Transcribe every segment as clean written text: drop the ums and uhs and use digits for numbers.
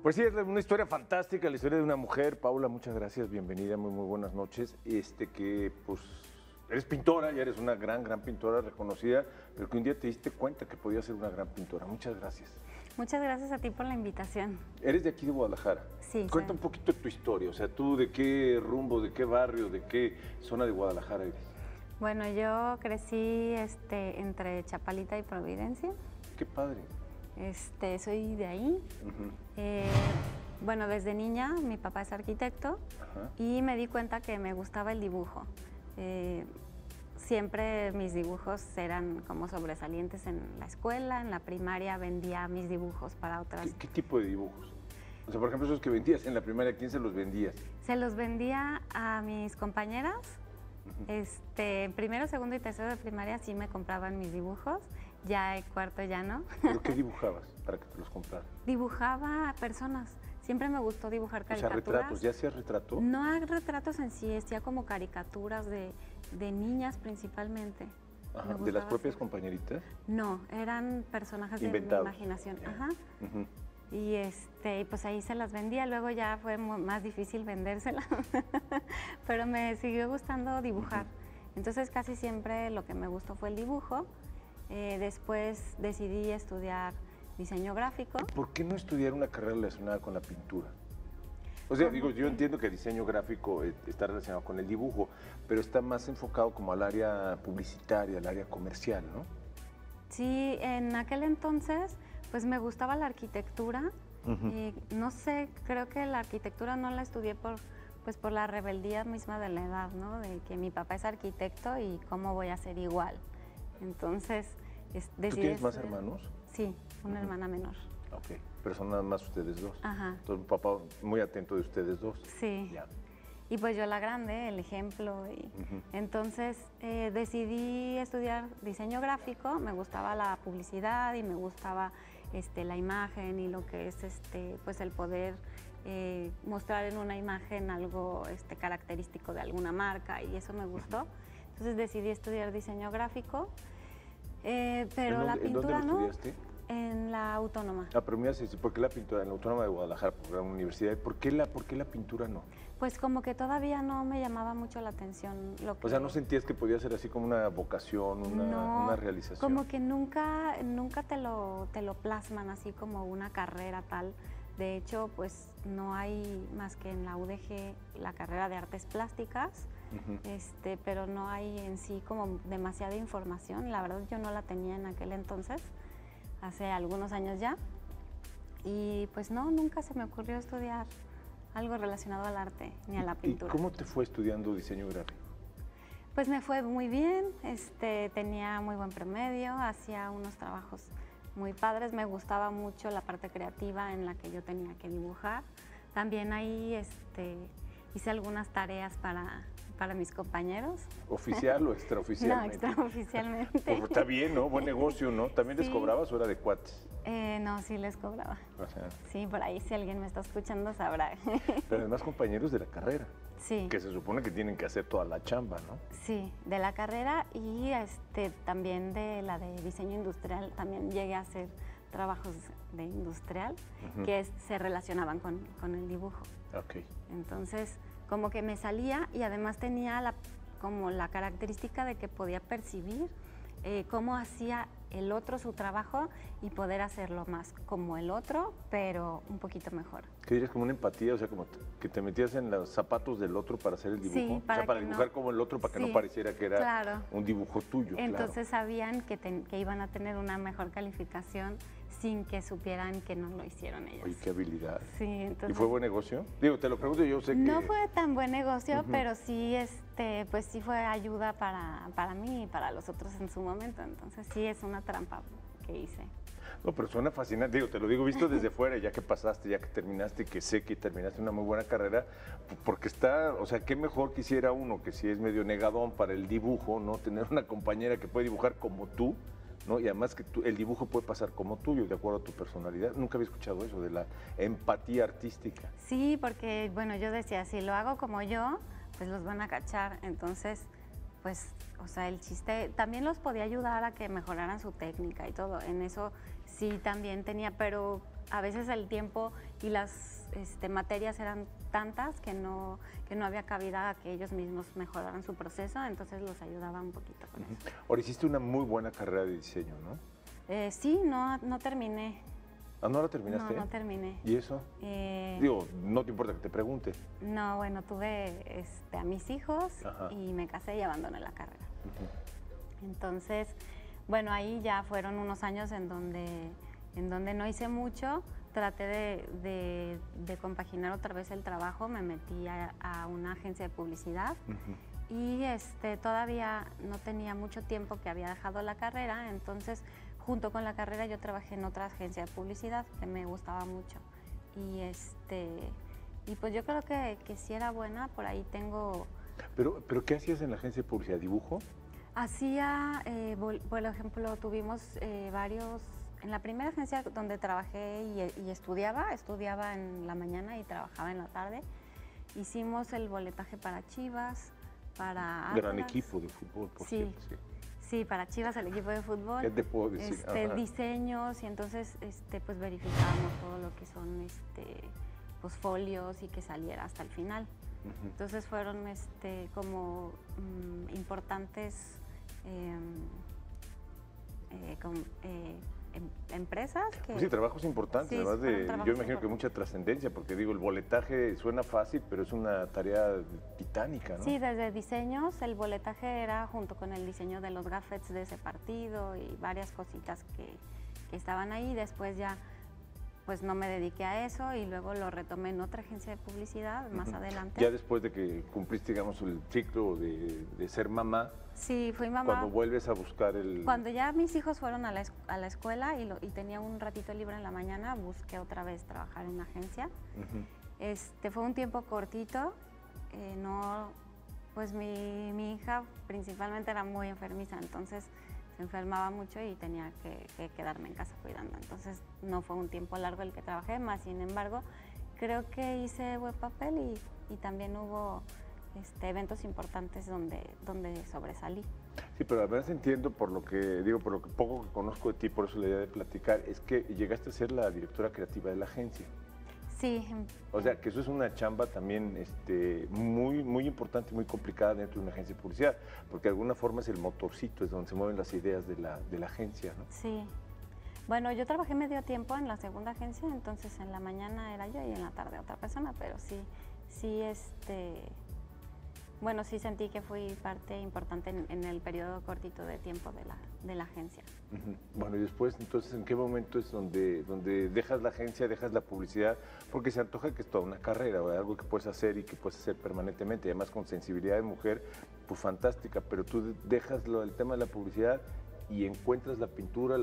Pues sí, es una historia fantástica, la historia de una mujer. Paula, muchas gracias, bienvenida, muy buenas noches. Que pues eres pintora, ya eres una gran pintora reconocida, pero que un día te diste cuenta que podías ser una gran pintora. Muchas gracias. Muchas gracias a ti por la invitación. Eres de aquí de Guadalajara. Sí. Cuenta un poquito tu historia, o sea, tú de qué rumbo, de qué barrio, de qué zona de Guadalajara eres. Bueno, yo crecí entre Chapalita y Providencia. Qué padre. Soy de ahí. Bueno, desde niña mi papá es arquitecto. Ajá. Y me di cuenta que me gustaba el dibujo. Siempre mis dibujos eran como sobresalientes en la escuela, en la primaria vendía mis dibujos para otras. ¿Qué tipo de dibujos? O sea, por ejemplo, esos que vendías en la primaria, ¿a quién se los vendías? Se los vendía a mis compañeras. En primero, segundo y tercero de primaria sí me compraban mis dibujos, ya en cuarto ya no. ¿Pero qué dibujabas para que te los compraran? Dibujaba personas, siempre me gustó dibujar caricaturas. O sea, retratos, ¿ya hacías retrato? No hay retratos en sí, hacía como caricaturas de niñas principalmente. Ajá, ¿de las propias compañeritas? No, eran personajes inventados de mi imaginación. Ajá. Uh-huh. Y pues ahí se las vendía, luego ya fue más difícil vendérselas, pero me siguió gustando dibujar. Entonces casi siempre lo que me gustó fue el dibujo. Después decidí estudiar diseño gráfico. ¿Por qué no estudiar una carrera relacionada con la pintura? O sea, digo, yo entiendo que el diseño gráfico está relacionado con el dibujo, pero está más enfocado como al área publicitaria, al área comercial, ¿no? Sí, en aquel entonces pues me gustaba la arquitectura. Y no sé, creo que la arquitectura no la estudié por la rebeldía misma de la edad, ¿no? De que mi papá es arquitecto y cómo voy a ser igual. Entonces decidí. ¿Tú tienes más hermanos? Sí, una hermana menor. Ok, pero son nada más ustedes dos. Ajá. Entonces, papá muy atento de ustedes dos. Sí. Ya. Y pues yo la grande, el ejemplo. Y entonces decidí estudiar diseño gráfico, me gustaba la publicidad y me gustaba la imagen y lo que es pues el poder mostrar en una imagen algo característico de alguna marca, y eso me gustó. Entonces decidí estudiar diseño gráfico, pero la pintura no. ¿En dónde lo estudiaste? En la Autónoma. Ah, pero mira, ¿por qué la pintura en la Autónoma de Guadalajara, por la universidad? ¿Por qué la pintura no? Pues como que todavía no me llamaba mucho la atención. O sea, ¿no sentías que podía ser así como una vocación, una realización? Como que nunca te lo plasman así como una carrera tal. De hecho, pues no hay más que en la UDG la carrera de artes plásticas, pero no hay en sí como demasiada información. La verdad yo no la tenía en aquel entonces, hace algunos años ya. Y pues no, nunca se me ocurrió estudiar algo relacionado al arte ni a la pintura. ¿Y cómo te fue estudiando diseño gráfico? Pues me fue muy bien, tenía muy buen promedio, hacía unos trabajos muy padres, me gustaba mucho la parte creativa en la que yo tenía que dibujar. También ahí hice algunas tareas para mis compañeros. ¿Oficial o extraoficialmente? No, extraoficialmente. Pues está bien, ¿no? Buen negocio, ¿no? ¿También les cobrabas o era de cuates? No, sí les cobraba. Ajá. Sí, por ahí si alguien me está escuchando sabrá. Pero además compañeros de la carrera. Sí. Que se supone que tienen que hacer toda la chamba, ¿no? Sí, de la carrera y también de la de diseño industrial. También llegué a hacer trabajos de industrial que se relacionaban con el dibujo. Ok. Entonces, como que me salía y además tenía como la característica de que podía percibir cómo hacía el otro su trabajo y poder hacerlo más como el otro, pero un poquito mejor. ¿Qué dirías? Como una empatía, o sea, como que te metías en los zapatos del otro para hacer el dibujo. Sí, para dibujar como el otro, para que no pareciera que era un dibujo tuyo. Entonces sabían que iban a tener una mejor calificación sin que supieran que no lo hicieron ellos. Oye, qué habilidad. Sí, entonces. ¿Y fue buen negocio? Digo, te lo pregunto, yo sé que. No fue tan buen negocio, pero sí, pues sí fue ayuda para mí y para los otros en su momento. Entonces sí es una trampa que hice. No, pero suena fascinante. Digo, te lo digo visto desde fuera, ya que pasaste, ya que terminaste, que sé que terminaste una muy buena carrera, porque o sea, qué mejor quisiera uno, que si es medio negadón para el dibujo, ¿no? Tener una compañera que puede dibujar como tú, ¿no? Y además que el dibujo puede pasar como tuyo, de acuerdo a tu personalidad. Nunca había escuchado eso, de la empatía artística. Sí, porque, bueno, yo decía, si lo hago como yo, pues los van a cachar. Entonces, pues, o sea, el chiste, también los podía ayudar a que mejoraran su técnica y todo. En eso sí también tenía, pero a veces el tiempo y las materias eran tantas que no había cabida a que ellos mismos mejoraran su proceso, entonces los ayudaba un poquito con eso. Ahora, hiciste una muy buena carrera de diseño, ¿no? Sí, no terminé. Ah, ¿no la terminaste? No terminé. ¿Y eso? Digo, no te importa que te pregunte. No, bueno, tuve a mis hijos y me casé y abandoné la carrera. Entonces, bueno, ahí ya fueron unos años en donde no hice mucho. Traté de compaginar otra vez el trabajo, me metí a una agencia de publicidad y todavía no tenía mucho tiempo que había dejado la carrera, entonces junto con la carrera yo trabajé en otra agencia de publicidad que me gustaba mucho y pues yo creo que sí era buena, por ahí tengo... ¿Pero qué hacías en la agencia de publicidad? ¿Dibujo? Hacía, por ejemplo, tuvimos varios... En la primera agencia donde trabajé y estudiaba en la mañana y trabajaba en la tarde, hicimos el boletaje para Chivas, para Atlas. Gran equipo de fútbol, por cierto. Sí, para Chivas, el equipo de fútbol. ¿Qué te puedo decir? Diseños, y entonces pues verificábamos todo lo que son pues folios y que saliera hasta el final. Entonces fueron como importantes empresas que... Pues sí, trabajos importantes, sí, además yo imagino que mucha trascendencia, porque digo, el boletaje suena fácil, pero es una tarea titánica, ¿no? Sí, desde diseños, el boletaje era junto con el diseño de los gaffets de ese partido y varias cositas que estaban ahí. Después ya pues no me dediqué a eso y luego lo retomé en otra agencia de publicidad más adelante. Ya después de que cumpliste, digamos, el ciclo de ser mamá. Sí, fui mamá. Cuando vuelves a buscar el... Cuando ya mis hijos fueron a la escuela y tenía un ratito libre en la mañana, busqué otra vez trabajar en la agencia. Fue un tiempo cortito, pues mi hija principalmente era muy enfermiza, entonces se enfermaba mucho y tenía que quedarme en casa cuidando. Entonces no fue un tiempo largo el que trabajé, más sin embargo creo que hice buen papel y también hubo eventos importantes donde sobresalí. Sí, pero además entiendo por lo que poco que conozco de ti, por eso la idea de platicar, es que llegaste a ser la directora creativa de la agencia. Sí. O sea, que eso es una chamba también muy, muy importante y muy complicada dentro de una agencia de publicidad, porque de alguna forma es el motorcito, es donde se mueven las ideas de la agencia, ¿no? Sí. Bueno, yo trabajé medio tiempo en la segunda agencia, entonces en la mañana era yo y en la tarde otra persona, pero sí, bueno, sí sentí que fui parte importante en el periodo cortito de tiempo de la agencia. Bueno, y después, entonces, ¿en qué momento es donde dejas la agencia, dejas la publicidad? Porque se antoja que es toda una carrera, o algo que puedes hacer y que puedes hacer permanentemente, y además con sensibilidad de mujer, pues fantástica, pero tú dejas el tema de la publicidad y encuentras la pintura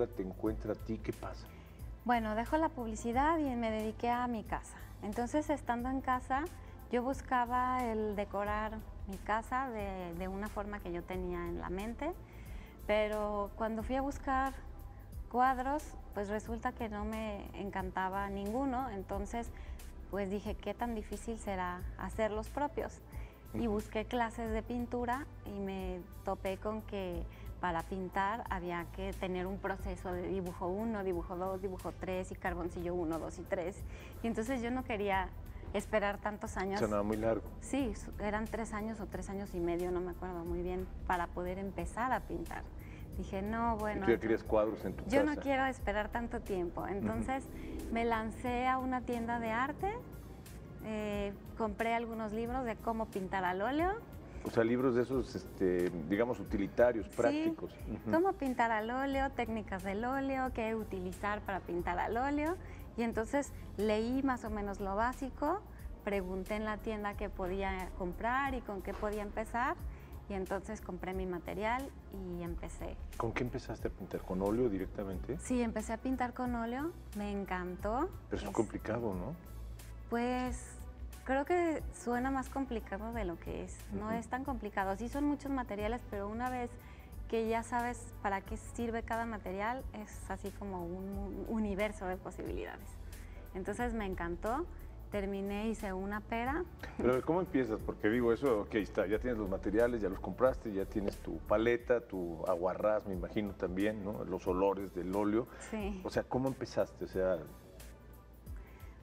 te encuentra a ti, ¿qué pasa? Bueno, dejo la publicidad y me dediqué a mi casa. Entonces, estando en casa, yo buscaba el decorar mi casa de una forma que yo tenía en la mente, pero cuando fui a buscar cuadros, pues resulta que no me encantaba ninguno, entonces pues dije, ¿qué tan difícil será hacer los propios? Y busqué clases de pintura y me topé con que para pintar había que tener un proceso de dibujo 1, dibujo 2, dibujo 3 y carboncillo 1, 2 y 3. Y entonces yo no quería esperar tantos años. Sonaba muy largo. Sí, eran 3 años o 3 años y medio, no me acuerdo muy bien, para poder empezar a pintar. Dije, no, bueno. ¿Y tú ya querías cuadros en tu casa? Yo no quiero esperar tanto tiempo. Entonces me lancé a una tienda de arte, compré algunos libros de cómo pintar al óleo. O sea, libros de esos, digamos, utilitarios, prácticos. Sí, cómo pintar al óleo, técnicas del óleo, qué utilizar para pintar al óleo. Y entonces leí más o menos lo básico, pregunté en la tienda qué podía comprar y con qué podía empezar. Y entonces compré mi material y empecé. ¿Con qué empezaste a pintar? ¿Con óleo directamente? Sí, empecé a pintar con óleo, me encantó. Pero es complicado, ¿no? Pues creo que suena más complicado de lo que es. No es tan complicado. Sí son muchos materiales, pero una vez que ya sabes para qué sirve cada material, es así como un universo de posibilidades. Entonces me encantó, terminé, hice una pera. Pero ¿cómo empiezas? Porque digo, eso, ok, está, ya tienes los materiales, ya los compraste, ya tienes tu paleta, tu aguarrás, me imagino también, ¿no? Los olores del óleo. Sí. O sea, ¿cómo empezaste? O sea,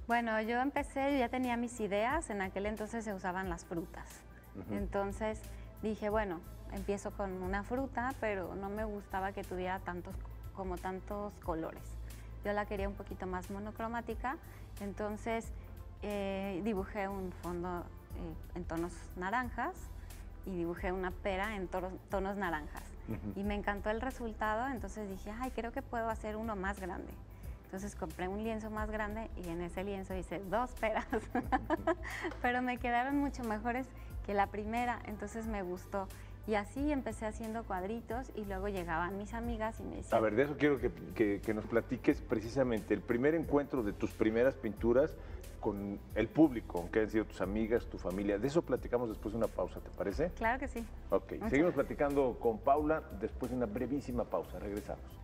Bueno, yo ya tenía mis ideas, en aquel entonces se usaban las frutas. Entonces dije, bueno, empiezo con una fruta, pero no me gustaba que tuviera tantos colores. Yo la quería un poquito más monocromática, entonces dibujé un fondo en tonos naranjas y dibujé una pera en tonos naranjas. Y me encantó el resultado, entonces dije, ay, creo que puedo hacer uno más grande. Entonces compré un lienzo más grande y en ese lienzo hice 2 peras, pero me quedaron mucho mejores que la primera, entonces me gustó. Y así empecé haciendo cuadritos y luego llegaban mis amigas y me decían... A ver, de eso quiero que nos platiques precisamente el primer encuentro de tus primeras pinturas con el público, aunque hayan sido tus amigas, tu familia. De eso platicamos después de una pausa, ¿te parece? Claro que sí. Ok, seguimos platicando con Paula después de una brevísima pausa. Regresamos.